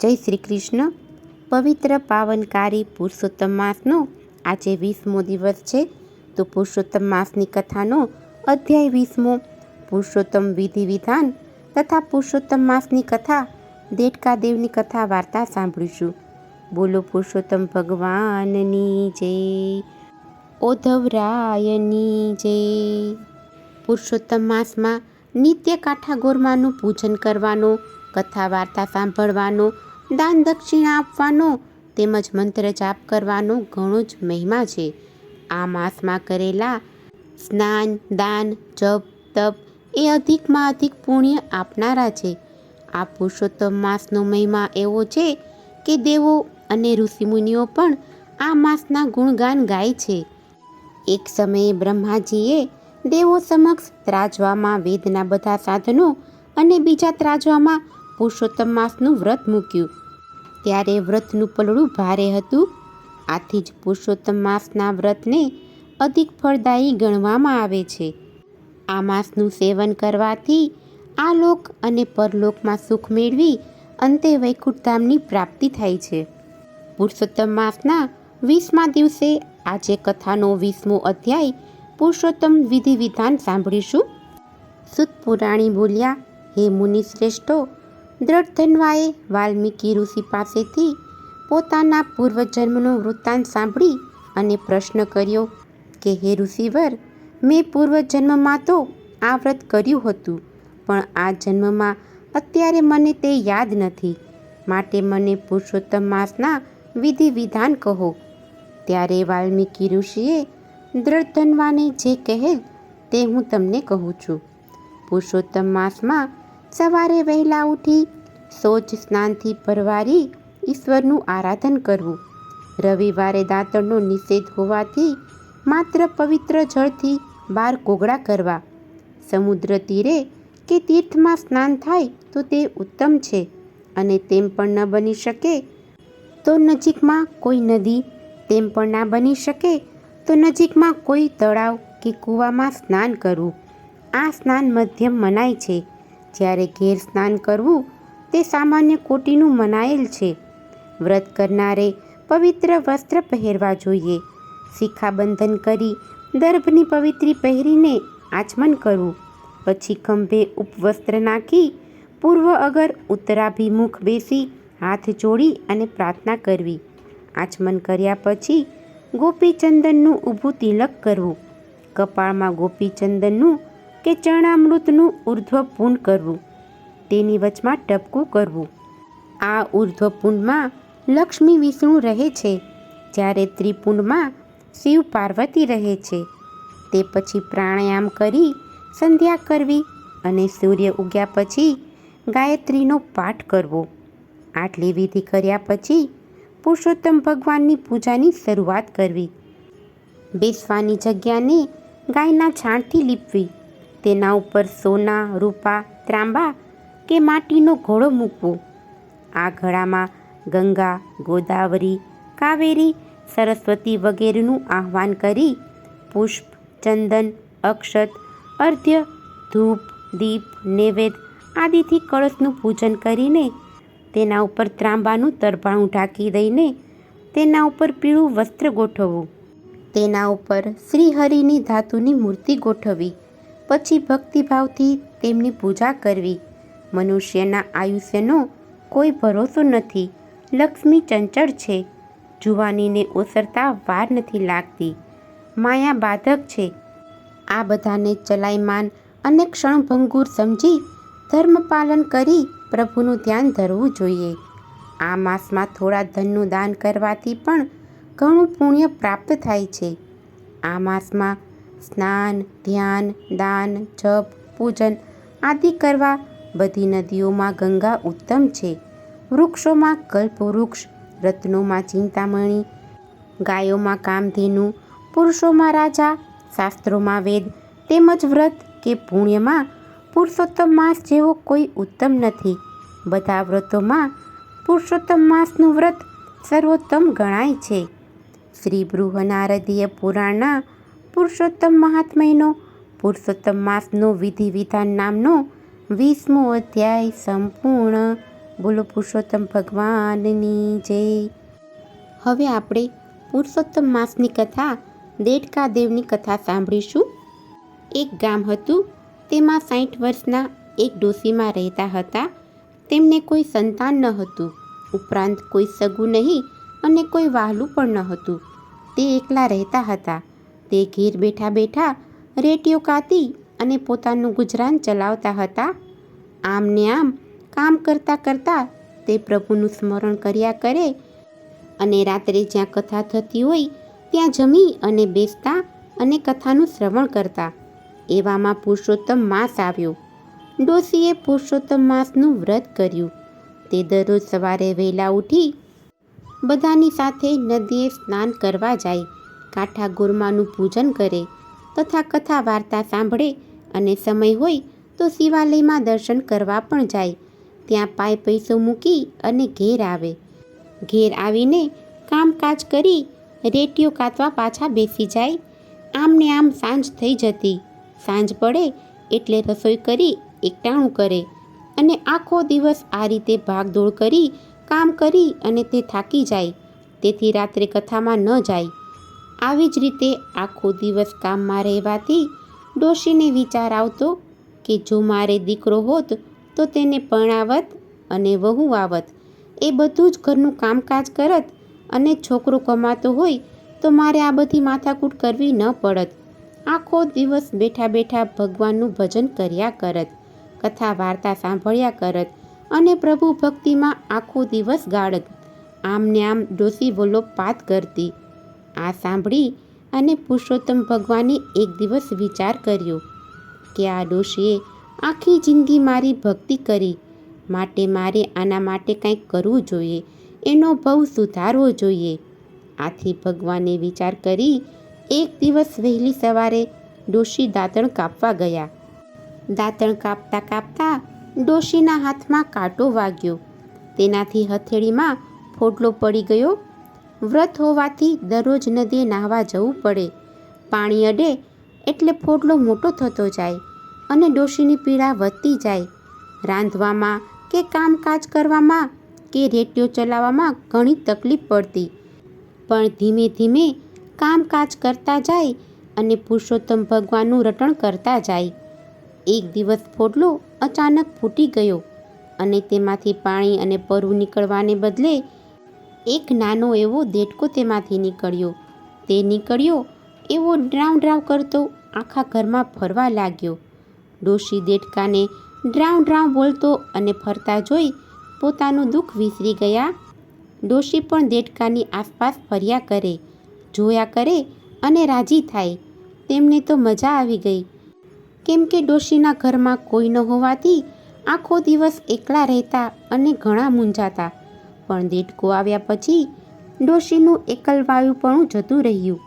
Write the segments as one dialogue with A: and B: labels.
A: જય શ્રી કૃષ્ણ. પવિત્ર પાવનકારી પુરુષોત્તમ માસનો આજે 20મો દિવસ છે. તો પુરુષોત્તમ માસની કથાનો અધ્યાય 20મો, પુરુષોત્તમ વિધિ વિધાન તથા પુરુષોત્તમ માસની કથા, દેડકા દેવની કથા વાર્તા સાંભળીશું. બોલો પુરુષોત્તમ ભગવાનની જય, ઓધવરાયની જય. પુરુષોત્તમ માસમાં નિત્ય કાઠા ગોરમાનું પૂજન કરવાનો, કથા વાર્તા સાંભળવાનો, દાન દક્ષિણા આપવાનો તેમજ મંત્ર જાપ કરવાનો ઘણો જ મહિમા છે. આ માસમાં કરેલા સ્નાન, દાન, જપ, તપ એ અધિકમાં અધિક પુણ્ય આપનારા છે. આ પુરુષોત્તમ માસનો મહિમા એવો છે કે દેવો અને ઋષિમુનિઓ પણ આ માસના ગુણગાન ગાય છે. એક સમયે બ્રહ્માજીએ દેવો સમક્ષ ત્રાજવામાં વેદના બધા સાધનો અને બીજા ત્રાજવામાં પુરુષોત્તમ માસનું વ્રત મૂક્યું. ત્યારે વ્રતનું પલડું ભારે હતું. આથી જ પુરુષોત્તમ માસના વ્રતને અધિક ફળદાયી ગણવામાં આવે છે. આ માસનું સેવન કરવાથી આ લોક અને પરલોકમાં સુખ મેળવી અંતે વૈકુંઠધામની પ્રાપ્તિ થાય છે. પુરુષોત્તમ માસના 20મા દિવસે આજે કથાનો 20મો અધ્યાય પુરુષોત્તમ વિધિ વિધાન સાંભળીશું. સુત પુરાણી બોલ્યા, હે મુનિ શ્રેષ્ઠો, દ્રઢધન્વાએ વાલ્મીકી ઋષિ પાસેથી પોતાના પૂર્વજન્મનો વૃત્તાંત સાંભળી અને પ્રશ્ન કર્યો કે હે ઋષિવર, મેં પૂર્વજન્મમાં તો આ વ્રત કર્યું હતું, પણ આ જન્મમાં અત્યારે મને તે યાદ નથી. માટે મને પુરુષોત્તમ માસના વિધિ વિધાન કહો. ત્યારે વાલ્મીકી ઋષિએ દ્રઢધન્વાને જે કહેલ તે હું તમને કહું છું. પુરુષોત્તમ માસમાં સવારે વહેલા ઉઠી શૌચ સ્નાનથી પરવારી ઈશ્વરનું આરાધન કરવું. રવિવારે દાંતણનો નિષેધ હોવાથી માત્ર પવિત્ર જળથી 12 કોગળા કરવા. સમુદ્ર તીરે કે તીર્થમાં સ્નાન થાય તો તે ઉત્તમ છે, અને તેમ પણ ન બની શકે તો નજીકમાં કોઈ નદી, તેમ પણ ના બની શકે તો નજીકમાં કોઈ તળાવ કે કૂવામાં સ્નાન કરવું. આ સ્નાન મધ્યમ મનાય છે, જ્યારે ઘેર સ્નાન કરવું તે સામાન્ય કોટીનું મનાયેલ છે. વ્રત કરનારે પવિત્ર વસ્ત્ર પહેરવા જોઈએ. શિખાબંધન કરી દર્ભની પવિત્રી પહેરીને આચમન કરવું. પછી ખંભે ઉપવસ્ત્ર નાખી પૂર્વ અગર ઉત્તરાભિમુખ બેસી હાથ જોડી અને પ્રાર્થના કરવી. આચમન કર્યા પછી ગોપીચંદનનું ઊભું તિલક કરવું. કપાળમાં ગોપીચંદનનું કે ચરણામૃતનું ઉર્ધ્વપુંડ કરવું. તેની વચમાં ટપકું કરવું. આ ઉર્ધ્વપુંડમાં લક્ષ્મી વિષ્ણુ રહે છે, જ્યારે ત્રિપુંડમાં શિવ પાર્વતી રહે છે. તે પછી પ્રાણાયામ કરી સંધ્યા કરવી અને સૂર્ય ઉગ્યા પછી ગાયત્રીનો પાઠ કરવો. આટલી વિધિ કર્યા પછી પુરુષોત્તમ ભગવાનની પૂજાની શરૂઆત કરવી. બેસવાની જગ્યાને ગાયના છાણથી લીપવી. તેના ઉપર સોના, રૂપા, ત્રાંબા કે માટીનો ઘોડો મૂકવો. આ ઘડામાં ગંગા, ગોદાવરી, કાવેરી, સરસ્વતી વગેરેનું આહ્વાન કરી પુષ્પ, ચંદન, અક્ષત, અર્ધ્ય, ધૂપ, દીપ, નૈવેદ્ય આદિથી કળશનું પૂજન કરીને તેના ઉપર ત્રાંબાનું તરભાણું ઢાંકી દઈને તેના ઉપર પીળું વસ્ત્ર ગોઠવવું. તેના ઉપર શ્રીહરિની ધાતુની મૂર્તિ ગોઠવવી. પછી ભક્તિભાવથી તેમની પૂજા કરવી. મનુષ્યના આયુષ્યનો કોઈ ભરોસો નથી. લક્ષ્મી ચંચળ છે. જુવાનીને ઓસરતા વાર નથી લાગતી. માયા બાધક છે. આ બધાને ચલાયમાન અને ક્ષણભંગુર સમજી ધર્મ પાલન કરી પ્રભુનું ધ્યાન ધરવું જોઈએ. આ માસમાં થોડા ધનનું દાન કરવાથી પણ ઘણું પુણ્ય પ્રાપ્ત થાય છે. આ માસમાં સ્નાન, ધ્યાન, દાન, જપ, પૂજન આદિ કરવા બધી નદીઓમાં ગંગા ઉત્તમ છે. વૃક્ષોમાં કલ્પવૃક્ષ, રત્નોમાં ચિંતામણી, ગાયોમાં કામધેનુ, પુરુષોમાં રાજા, શાસ્ત્રોમાં વેદ, તેમજ વ્રત કે પુણ્યમાં પુરુષોત્તમ માસ જેવો કોઈ ઉત્તમ નથી. બધા વ્રતોમાં પુરુષોત્તમ માસનું વ્રત સર્વોત્તમ ગણાય છે. શ્રી બૃહનારદીય પુરાણના પુરુષોત્તમ મહાત્મ્યનો પુરુષોત્તમ માસનો વિધિ વિધાન નામનો 20મો અધ્યાય સંપૂર્ણ. બોલો પુરુષોત્તમ ભગવાનની જય. હવે આપણે પુરુષોત્તમ માસની કથા દેડકા દેવની કથા સાંભળીશું. એક ગામ હતું. તેમાં 60 વર્ષના એક ડોશીમાં રહેતા હતા. તેમને કોઈ સંતાન ન હતું, ઉપરાંત કોઈ સગું નહીં અને કોઈ વહાલું પણ ન હતું. તે એકલા રહેતા હતા. તે ઘેર બેઠા બેઠા રેટીઓ કાતી અને પોતાનું ગુજરાન ચલાવતા હતા. આમ ને આમ કામ કરતાં કરતાં તે પ્રભુનું સ્મરણ કર્યા કરે અને રાત્રે જ્યાં કથા થતી હોય ત્યાં જમી અને બેસતા અને કથાનું શ્રવણ કરતા. એવામાં પુરુષોત્તમ માસ આવ્યો. ડોશીએ પુરુષોત્તમ માસનું વ્રત કર્યું. તે દરરોજ સવારે વહેલા ઉઠી બધાની સાથે નદીએ સ્નાન કરવા જાય, કાંઠા ગોરમાનું પૂજન કરે તથા કથા વાર્તા સાંભળે અને સમય હોય તો શિવાલયમાં દર્શન કરવા પણ જાય. ત્યાં પાય પૈસો મૂકી અને ઘેર આવે. ઘેર આવીને કામકાજ કરી રેટીઓ કાતવા પાછા બેસી જાય. આમ ને આમ સાંજ થઈ જતી. સાંજ પડે એટલે રસોઈ કરી એકટાણું કરે અને આખો દિવસ આ રીતે ભાગદોડ કરી કામ કરી અને તે થાકી જાય. તેથી રાત્રે કથામાં ન જાય. આવી જ રીતે આખો દિવસ કામમાં રહેવાથી ડોશીને વિચાર આવતો કે જો મારે દીકરો હોત તો તેને પરણાવત અને વહુ આવત, એ બધું જ ઘરનું કામકાજ કરત અને છોકરો કમાતો હોય તો મારે આ બધી માથાકૂટ કરવી ન પડત. આખો દિવસ બેઠા બેઠા ભગવાનનું ભજન કર્યા કરત, કથા વાર્તા સાંભળ્યા કરત અને પ્રભુ ભક્તિમાં આખો દિવસ ગાળત. આમ ને આમ ડોશી વલોપાત કરતી. આ સાંભળી અને પુરુષોત્તમ ભગવાને એક દિવસ વિચાર કર્યો કે આ ડોશીએ આખી જિંદગી મારી ભક્તિ કરી, માટે મારે આના માટે કંઈક કરવું જોઈએ, એનો ભવ સુધારવો જોઈએ. આથી ભગવાને વિચાર કરી એક દિવસ વહેલી સવારે ડોશી દાંતણ કાપવા ગયા. દાંતણ કાપતા કાપતા ડોશીના હાથમાં કાંટો વાગ્યો. તેનાથી હથેળીમાં ફોડલો પડી ગયો. વ્રત હોવાથી દરરોજ નદીએ નાહવા જવું પડે. પાણી અડે એટલે ફોડલો મોટો થતો જાય અને ડોશીની પીડા વધતી જાય. રાંધવામાં કે કામકાજ કરવામાં કે રેટીઓ ચલાવવામાં ઘણી તકલીફ પડતી. પણ ધીમે ધીમે કામકાજ કરતા જાય અને પુરુષોત્તમ ભગવાનનું રટણ કરતા જાય. એક દિવસ ફોડલો અચાનક ફૂટી ગયો અને તેમાંથી પાણી અને પરવું નીકળવાને બદલે એક નાનો એવો દેડકો તેમાંથી નીકળ્યો. તે નીકળ્યો એવો ડ્રાઉં ડ્રાઉં કરતો આખા ઘરમાં ફરવા લાગ્યો. ડોશી દેડકાને ડ્રાઉં ડ્રાઉં બોલતો અને ફરતા જોઈ પોતાનું દુઃખ વિસરી ગયા. ડોશી પણ દેડકાની આસપાસ ફર્યા કરે, જોયા કરે અને રાજી થાય. તેમને તો મજા આવી ગઈ, કેમ કે ડોશીના ઘરમાં કોઈ ન હોવાથી આખો દિવસ એકલા રહેતા અને ઘણા મૂંઝાતા. પણ દેડકો આવ્યા પછી ડોશીનું એકલવાયુપણું જતું રહ્યું.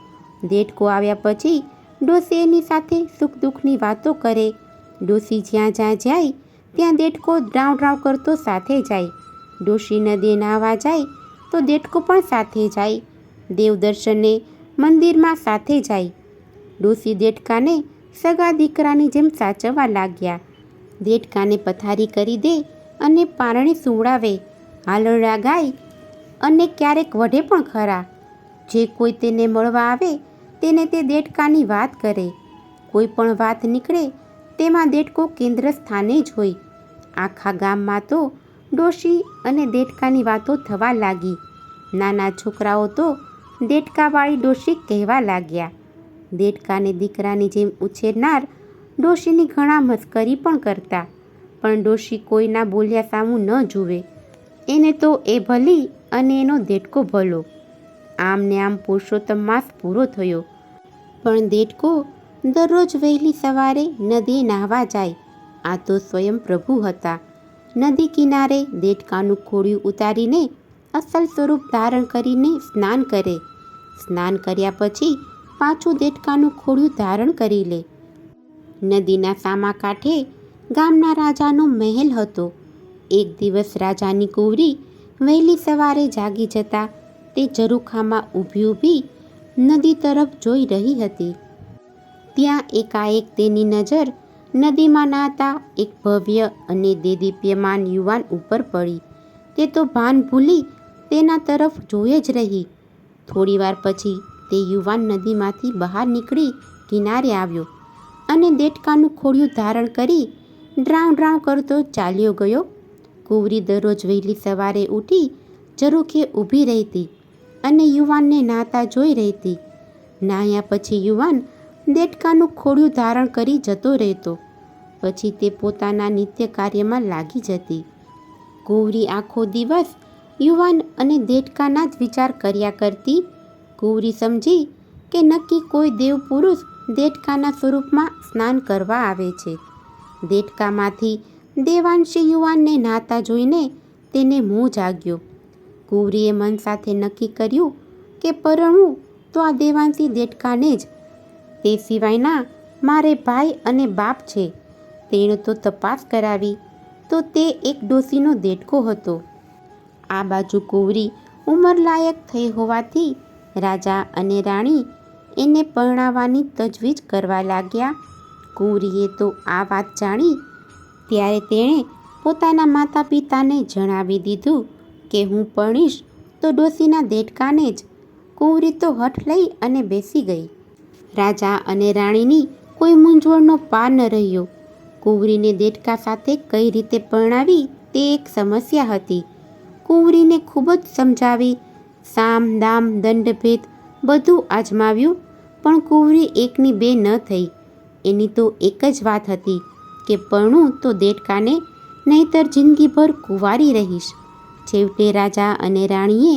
A: દેડકો આવ્યા પછી ડોશી એની સાથે સુખ દુઃખની વાતો કરે. ડોશી જ્યાં જ્યાં જાય ત્યાં દેડકો ડ્રાઉં ડ્રાઉં કરતો સાથે જાય. ડોશી નદીએ નાહવા જાય તો દેડકો પણ સાથે જાય. દેવદર્શને મંદિરમાં સાથે જાય. ડોશી દેડકાને સગા દીકરાની જેમ સાચવવા લાગ્યા. દેડકાને પથારી કરી દે અને પારણે સુવડાવે, હાલરડા ગાય અને ક્યારેક વઢે પણ ખરા. જે કોઈ તેને મળવા આવે તેને તે દેડકાની વાત કરે. કોઈ પણ વાત નીકળે તેમાં દેડકો કેન્દ્ર સ્થાને જ હોય. આખા ગામમાં તો ડોશી અને દેડકાની વાતો થવા લાગી. નાના છોકરાઓ તો દેડકાવાળી ડોશી કહેવા લાગ્યા. દેડકાને દીકરાની જેમ ઉછેરનાર ડોશીની ઘણા મસ્કરી પણ કરતા. પણ ડોશી કોઈના બોલ્યા સામું ન જુએ. એને તો એ ભલી અને એનો દેડકો ભલો. આમ ને આમ પુરુષોત્તમ માસ પૂરો થયો. પણ દેડકો દરરોજ વહેલી સવારે નદીએ નાહવા જાય. આ તો સ્વયં પ્રભુ હતા. નદી કિનારે દેડકાનું ખોડિયું ઉતારીને અસલ સ્વરૂપ ધારણ કરીને સ્નાન કરે. સ્નાન કર્યા પછી પાછું દેડકાનું ખોડિયું ધારણ કરી લે. નદીના સામા કાંઠે ગામના રાજાનો મહેલ હતો. એક દિવસ રાજાની કુંવરી વહેલી સવારે જાગી જતા તે ઝરૂખામાં ઊભી ઊભી નદી તરફ જોઈ રહી હતી. ત્યાં એકાએક તેની નજર નદીમાં નહાતા એક ભવ્ય અને દેદીપ્યમાન યુવાન ઉપર પડી. તે તો ભાન ભૂલી તેના તરફ જોઈ જ રહી. થોડીવાર પછી તે યુવાન નદીમાંથી બહાર નીકળી કિનારે આવ્યો અને દેડકાનું ખોળિયું ધારણ કરી ડ્રાઉં ડ્રાઉં કરતો ચાલ્યો ગયો. કુંવરી દરરોજ વહેલી સવારે ઉઠી ઝરૂખે ઊભી રહેતી અને યુવાનને નહાતા જોઈ રહેતી. નાહ્યા પછી યુવાન દેડકાનું ખોળિયું ધારણ કરી જતો રહેતો. પછી તે પોતાના નિત્ય કાર્યમાં લાગી જતી. કુંવરી આખો દિવસ યુવાન અને દેડકાના જ વિચાર કર્યા કરતી. કુંવરી સમજી કે નક્કી કોઈ દેવ પુરુષ દેડકાના સ્વરૂપમાં સ્નાન કરવા આવે છે. દેડકામાંથી દેવાંશી યુવાનને નહાતા જોઈને તેને મોહ જાગ્યો. કુંવરીએ મન સાથે નક્કી કર્યું કે પરણવું તો આ દેવાંશી દેડકાને જ. તે સિવાયના મારે ભાઈ અને બાપ છે. તેણે તો તપાસ કરાવી તો તે એક ડોશીનો દેડકો હતો. આ બાજુ કુંવરી ઉંમરલાયક થઈ હોવાથી રાજા અને રાણી એને પરણાવવાની તજવીજ કરવા લાગ્યા. કુંવરીએ તો આ વાત જાણી ત્યારે તેણે પોતાના માતા પિતાને જણાવી દીધું કે હું પરણીશ તો ડોશીના દેડકાને જ. કુંવરી તો હઠ લઈ અને બેસી ગઈ. રાજા અને રાણીની કોઈ મૂંઝવણનો પાર ન રહ્યો. કુંવરીને દેડકા સાથે કઈ રીતે પરણાવી તે એક સમસ્યા હતી. કુંવરીને ખૂબ જ સમજાવી, સામ દામ દંડભેદ બધું આજમાવ્યું, પણ કુંવરી એકની બે ન થઈ. એની તો એક જ વાત હતી કે પરણું તો દેડકાને, નહીંતર જિંદગીભર કુંવારી રહીશ. છેવટે રાજા અને રાણીએ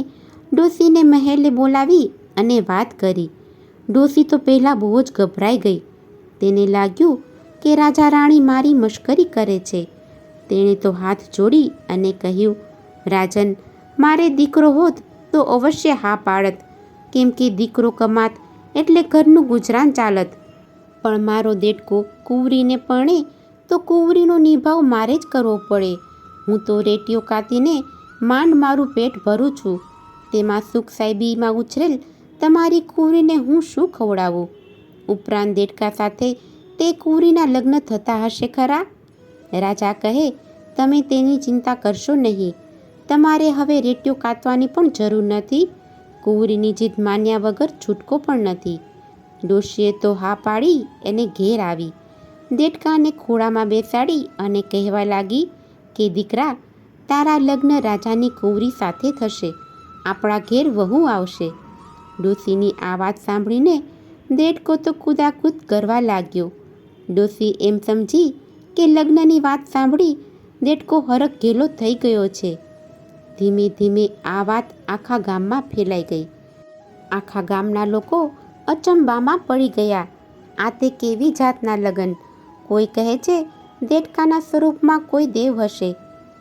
A: ડોશીને મહેલે બોલાવી અને વાત કરી. ડોશી તો પહેલાં બહુ જ ગભરાઈ ગઈ. તેને લાગ્યું કે રાજા રાણી મારી મશ્કરી કરે છે. તેણે તો હાથ જોડી અને કહ્યું, રાજન, મારે દીકરો હોત તો અવશ્ય હા પાડત, કેમ કે દીકરો કમાત એટલે ઘરનું ગુજરાન ચાલત. પણ મારો દેડકો કુંવરીને પરણે તો કુંવરીનો નિભાવ મારે જ કરવો પડે. હું તો રેટીઓ કાતીને માંડ મારું પેટ ભરું છું. તેમાં સુખ સાહેબીમાં ઉછરેલ તમારી કુંવરીને હું શું ખવડાવું? ઉપરાંત દેડકા સાથે તે કુંવરીના લગ્ન થતા હશે ખરા? રાજા કહે, તમે તેની ચિંતા કરશો નહીં. તમારે હવે રેટીઓ કાતવાની પણ જરૂર નથી. કુંવરીની જીદ માન્યા વગર છૂટકો પણ નથી. ડોશીએ તો હા પાડી એને ઘેર આવી. દેડકાને ખોળામાં બેસાડી અને કહેવા લાગી કે દીકરા, તારા લગ્ન રાજાની કુંવરી સાથે થશે. આપણા ઘેર વહુ આવશે. ડોશીની આ વાત સાંભળીને દેડકો તો કૂદાકૂદ કરવા લાગ્યો. ડોશી એમ સમજી કે લગ્નની વાત સાંભળી દેડકો હરખ ઘેલો થઈ ગયો છે. ધીમે ધીમે આ વાત આખા ગામમાં ફેલાઈ ગઈ. આખા ગામના લોકો અચંબામાં પડી ગયા. આ તે કેવી જાતના લગ્ન? કોઈ કહે છે દેડકાના સ્વરૂપમાં કોઈ દેવ હશે,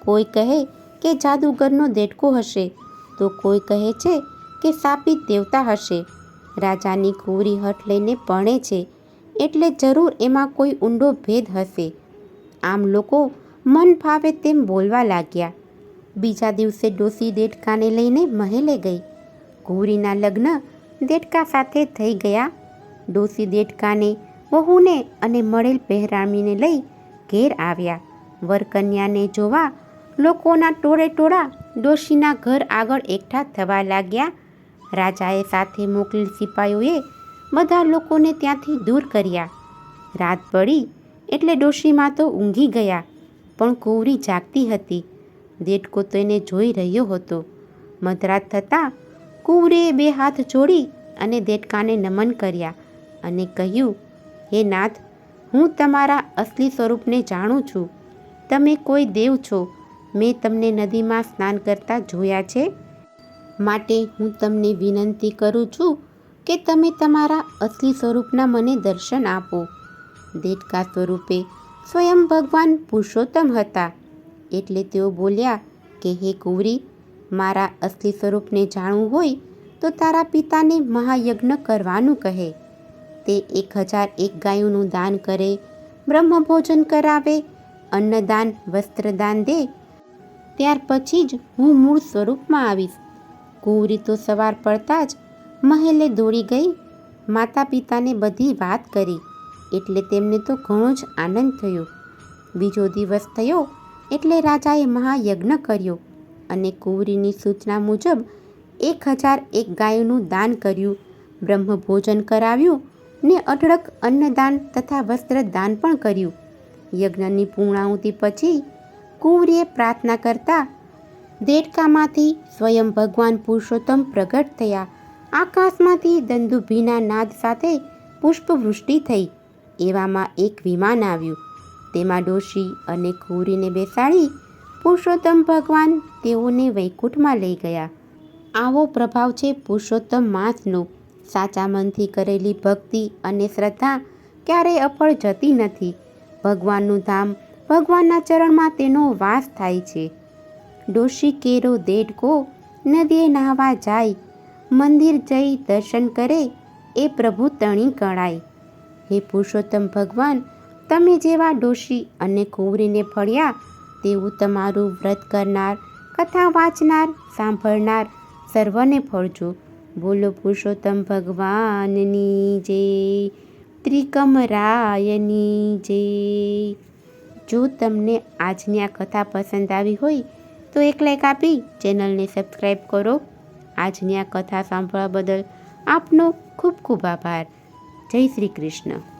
A: કોઈ કહે કે જાદુગરનો દેડકો હશે, તો કોઈ કહે છે કે શાપિત દેવતા હશે. રાજાની કુંવરી હઠ લઈને પરણે છે એટલે જરૂર એમાં કોઈ ઊંડો ભેદ હશે. આમ લોકો મન ફાવે તેમ બોલવા લાગ્યા. બીજા દિવસે ડોશી દેડકાને લઈને મહેલે ગઈ. કુંવરીના લગ્ન દેડકા સાથે થઈ ગયા. ડોશી દેડકાને, વહુને અને મળેલ પહેરામીને લઈ ઘેર આવ્યા. વરકન્યાને જોવા લોકોના ટોળે ટોળા ડોશીના ઘર આગળ એકઠા થવા લાગ્યા. રાજાએ સાથે મોકલેલ સિપાઈઓએ બધા લોકોને ત્યાંથી દૂર કર્યા. રાત પડી એટલે ડોશીમાં તો ઊંઘી ગયા, પણ કુંવરી જાગતી હતી. દેડકો તો એને જોઈ રહ્યો હતો. મધરાત થતાં કુંવરીએ બે હાથ જોડી અને દેડકાને નમન કર્યા અને કહ્યું, હે નાથ, હું તમારા અસલી સ્વરૂપને જાણું છું. તમે કોઈ દેવ છો. મેં તમને નદીમાં સ્નાન કરતા જોયા છે. માટે હું તમને વિનંતી કરું છું કે તમે તમારા અસલી સ્વરૂપના મને દર્શન આપો. દેડકા સ્વરૂપે સ્વયં ભગવાન પુરુષોત્તમ હતા. એટલે તેઓ બોલ્યા કે હે કુંવરી, મારા અસલી સ્વરૂપને જાણવું હોય તો તારા પિતાને મહાયજ્ઞ કરવાનું કહે. તે 1001 ગાયોનું દાન કરે, બ્રહ્મભોજન કરાવે, અન્નદાન વસ્ત્રદાન દે. ત્યાર પછી જ હું મૂળ સ્વરૂપમાં આવીશ. કુંવરી તો સવાર પડતા જ મહેલે દોડી ગઈ. માતા પિતાને બધી વાત કરી એટલે તેમને તો ઘણો જ આનંદ થયો. બીજો દિવસ થયો એટલે રાજાએ મહાયજ્ઞ કર્યો. અને કુંવરીની સૂચના મુજબ 1001 ગાયોનું દાન કર્યું, બ્રહ્મભોજન કરાવ્યું ને અઢળક અન્નદાન તથા વસ્ત્રદાન પણ કર્યું. યજ્ઞની પૂર્ણાહુતિ પછી કુંવરીએ પ્રાર્થના કરતા દેડકામાંથી સ્વયં ભગવાન પુરુષોત્તમ પ્રગટ થયા. આકાશમાંથી દંદુભીના નાદ સાથે પુષ્પવૃષ્ટિ થઈ. એવામાં એક વિમાન આવ્યું. તેમાં ડોશી અને કુંવરીને બેસાડી પુરુષોત્તમ ભગવાન તેઓને વૈકુંઠમાં લઈ ગયા. આવો પ્રભાવ છે પુરુષોત્તમ માસનો. સાચા મનથી કરેલી ભક્તિ અને શ્રદ્ધા ક્યારેય અફળ જતી નથી. ભગવાનનું ધામ, ભગવાનના ચરણમાં તેનો વાસ થાય છે. ડોશી કેરો દેડકો નદીએ નાહવા જાય, મંદિર જઈ દર્શન કરે એ પ્રભુ તણી કળાય. હે પુરુષોત્તમ ભગવાન, તમે જેવા ડોશી અને કુંવરીને ફળ્યા તેવું તમારું વ્રત કરનાર, કથા વાંચનાર, સાંભળનાર સર્વને ફળજો. બોલો પુરુષોત્તમ ભગવાનની જય, ત્રિકમરાયની જય. જો તમને આજની આ કથા પસંદ આવી હોય તો એક લાઈક આપી ચેનલને સબસ્ક્રાઈબ કરો. આજની આ કથા સાંભળવા બદલ આપનો ખૂબ ખૂબ આભાર. જય શ્રી કૃષ્ણ.